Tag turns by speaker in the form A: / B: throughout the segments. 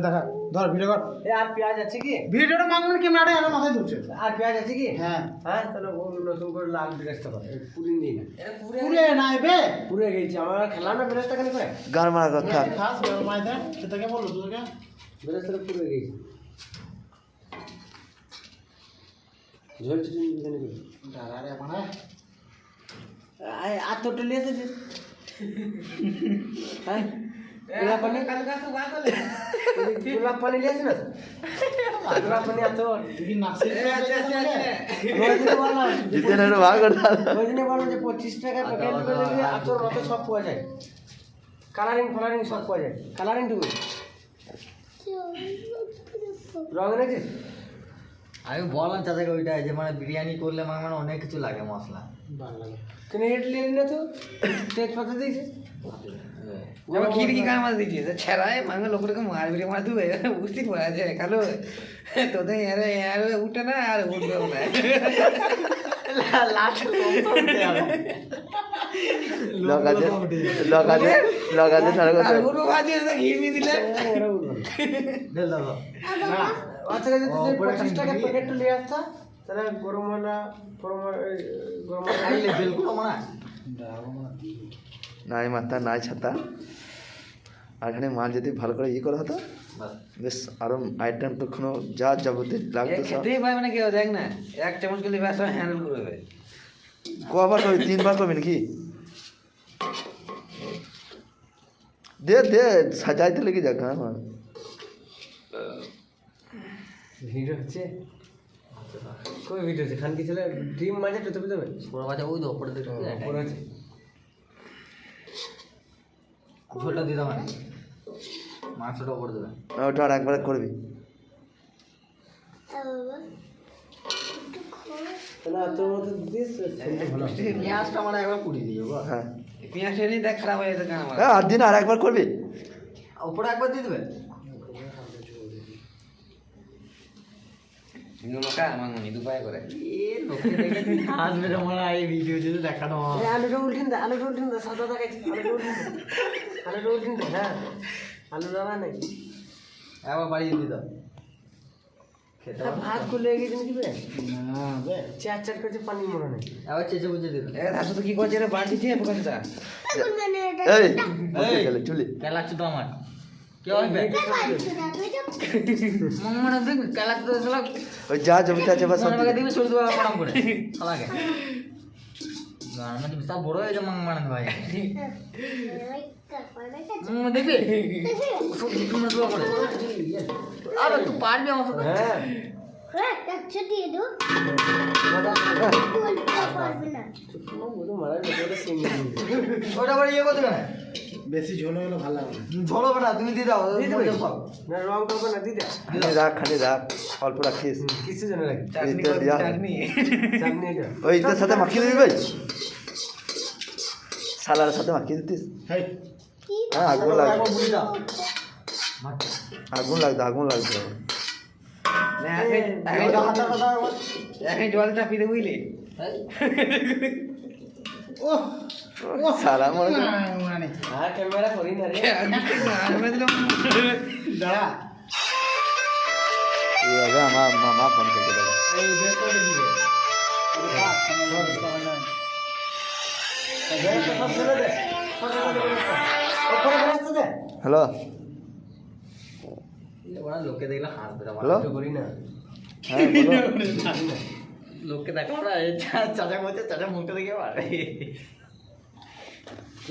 A: দেখা ধর ভিডিও কর।
B: আর পেঁয়াজ আছে কি?
A: ভিডিওটা মাংমার ক্যামেরাটা আর মাথায় ধরছে।
B: আর পেঁয়াজ আছে কি?
A: হ্যাঁ
B: তাহলে নতুন করে লাল বেরেস্তা করে পুরিন দিই না।
A: পুরে নাই বে
B: পুরে গেছি আমার খেলাম না বেরেস্তা কেন করে?
C: গান মারা কথা
A: খাস মাইদা সেটাকে বললো তোকে
B: বেরেস্তা পুরে গেছি। ঝোল চিকেন কেন করে?
A: দাঁড়ারে মানে
B: আর তোটা লিয়ে এসেছিস? হ্যাঁ গোলাপ পানি কালকা তো বাদ হলে গোলাপ পানি লিয়ে আসিস না? গোলাপ পানি এত
A: তুই নাসি
B: ওইদিনে বললাম
C: জিতে না ভাগ করতে
B: ওইদিনে বললাম যে 25 টাকা প্যাকেট করে দিলে আতর মতো সব পাওয়া যায়। কালারিং ফালারিং সব পাওয়া যায়। কালারিং টুকু রং এনেছিস?
D: আমি বললাম চাচাকে ওইটা যে মানে বিরিয়ানি করলে মানে অনেক কিছু লাগে মশলা।
A: ভালো লাগে
B: তুমি ইডলি নিলে তো তেজপাতা দিয়েছিস?
E: যেমন খিড়কি গান মাছ দিয়েছিস ছেড়ায় মাংস লোকটাকে মারবিরে মার দেবে বুঝতে পারা যায় কালো তোদের এরে এরে উঠে না আর উঠবেও না
C: লগাতে সারা কথা
E: আর উঠবো ভাজিয়ে ঘিরমি দিলে
B: আচ্ছা যদি 25 টাকা প্যাকেটটা নিয়ে আসতা তাহলে গরম
D: খাইলে বেলগুলো মানে
C: নাই মাথা নাই ছাতা আর এখানে মাল যদি ভালো করে করা হতো বেশ আরো আইটেম তো কোনো যা যাবতীয় লাগতো সব
E: খেতেই পারবে না কেউ দেখ না এক চামচ করলে ব্যাস হ্যান্ডেল করবে
C: কবার করবি 3 বার করবি নাকি দে দে সাজাইতে লেগে যাক হ্যাঁ
B: ভিডিও হচ্ছে কই ভিডিও হচ্ছে খানকি ছেলে ডিম মাঝে তো তবে তবে
D: বড় বাচ্চা ওই তো উপরে দেখতে
B: পড়ে আছে
D: ঝোলটা দিয়ে দাও মানে মাংসটা উপরে দেবে
C: ওটা আর একবার করবি
B: না তোর মতো দিস
D: পেঁয়াজটা মানে একবার পুড়িয়ে দিও গো
C: হ্যাঁ
E: পেঁয়াজটা নিয়ে দেখ খারাপ হয়ে যেতে কেন আমার
C: আর দিন আর একবার করবি
D: উপরে একবার দিয়ে দেবে
E: লোকা আমার মনে দুপায় করে
D: আসবে তোমার এই ভিডিও যদি দেখানো
B: আলুটা উল্টিন দে সাদা দেখাচ্ছি আলুটা উল্টিন দে হ্যাঁ আলু দাঁড়া নাই
D: একবার বাড়িয়ে দিয়ে দাও খেতে
B: ভাত করলে গেছে নাকি বে
A: না বে
B: চার করছে পানি মনে নেই
D: আবার চেঁচে বুঝে দিয়ে দাও
E: আসলে তো কি করছে রে বাড়ি দিয়ে পোকাটা
C: এই গেলে চলি
D: কেন লাগছে তো আমার কেউ আসবে মানে দেখবি কেন লাগছে তো
C: ওই যা জমিতে আছে বা সব
D: আমাকে দিবি চলে দেবো প্রণাম করে শালাকে গান মানে বিশাল বড় হয়েছে মানে ভাই দেখবি তোমরা দোয়া করে আরে তুই পারবি আমার সাথে
B: হ্যাঁ
D: ওটা আবার ইয়ে করতে কেন
A: বেশি ঝোল হলে ভালো লাগে না
D: ঝোলো বেটা তুমি দিয়ে দাও সব
B: না রং করবে না দিদা
C: খালি রাখ অল্প রাখিস
B: কিছু জানে নাকি
E: চাটনি
C: এইটা দিয়া।
E: চাটনি
B: চাটনি এটা
C: ওই এটার সাথে মাখিয়ে দিবি ভাই সালার সাথে মাখিয়ে দিতিস
A: হেই
C: হ্যাঁ আগুন লাগবে
D: একবার বুঝি দাও
C: আগুন লাগবে
E: এখন জল চাপিয়ে দেবো বুঝলি
A: ও
C: সারা মনে কর।
A: মানে
B: আর ক্যামেরা করি না রে
A: দাঁড়া
C: এইভাবে আমার মামা ফোন করে দেবে
A: এই বের করে দিবে
B: সব ছেড়ে দে ওপরে বেরোতে দে
C: হ্যালো
D: ওরা লোকে দেখলে হাসবে
C: হ্যালো
B: করি না
C: হ্যাঁ বলো
D: লোককে দেখো না চাচা বলছে চাচা মুখটা দেখে পারে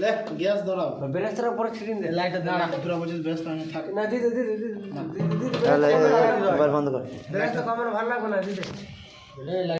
A: লে গ্যাস ধরাও
B: বেরেস্তার উপরে ছিটিয়ে দে
D: লাইটটা
A: না না তোরা বলছিস বেশ আমি থাক
B: না দিদে
C: তাহলে এবার বন্ধ কর
B: বেরেস্তা কমানো ভালো লাগবে না দিদে